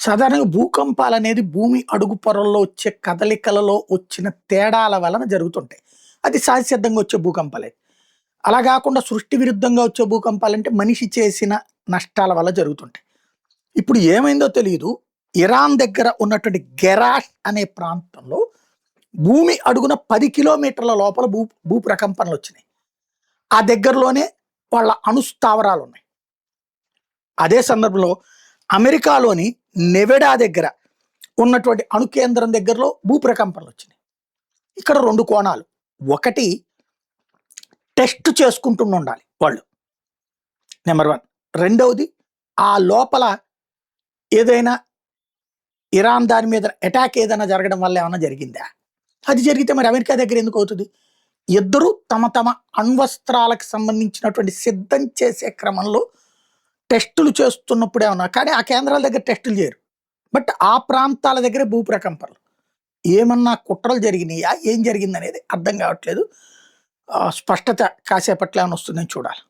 సాధారణంగా భూకంపాలనేది భూమి అడుగు పొరల్లో వచ్చే కదలికలలో వచ్చిన తేడాల వలన జరుగుతుంటాయి. అది సహజసిద్ధంగా వచ్చే భూకంపాలే. అలా గాకుండా సృష్టి విరుద్ధంగా వచ్చే భూకంపాలంటే మనిషి చేసిన నష్టాల వల్ల జరుగుతుంటాయి. ఇప్పుడు ఏమైందో తెలీదు. ఇరాన్ దగ్గర ఉన్నటువంటి గెరాష్ అనే ప్రాంతంలో భూమి అడుగున 10 కిలోమీటర్ల లోపల భూప్రకంపనలొచ్చినాయి. ఆ దగ్గరలోనే వాళ్ళ అణుస్థావరాలున్నాయి. అదే సందర్భంలో అమెరికాలోని నెవెడా దగ్గర ఉన్నటువంటి అణు కేంద్రం దగ్గరలో భూప్రకంపనలు వచ్చినాయి. ఇక్కడ 2 కోణాలు. ఒకటి టెస్ట్ చేసుకుంటూ ఉండాలి వాళ్ళు. నెంబర్ 1. రెండవది ఆ లోపల ఏదైనా ఇరాన్ దాని మీద అటాక్ ఏదైనా జరగడం వల్ల ఏమన్నా జరిగిందా? అది జరిగితే మరి అమెరికా దగ్గర ఎందుకు అవుతుంది? ఇద్దరు తమ తమ అణ్వస్త్రాలకు సంబంధించినటువంటి సిద్ధం చేసే క్రమంలో టెస్టులు చేస్తున్నప్పుడు ఏమన్నా, కానీ ఆ కేంద్రాల దగ్గర టెస్టులు చేయరు. బట్ ఆ ప్రాంతాల దగ్గర భూప్రకంపనలు. ఏమన్నా కుట్రలు జరిగినాయా? ఏం జరిగిందనేది అర్థం కావట్లేదు. స్పష్టత కాసేపట్లో ఏమైనా వస్తుందని చూడాలి.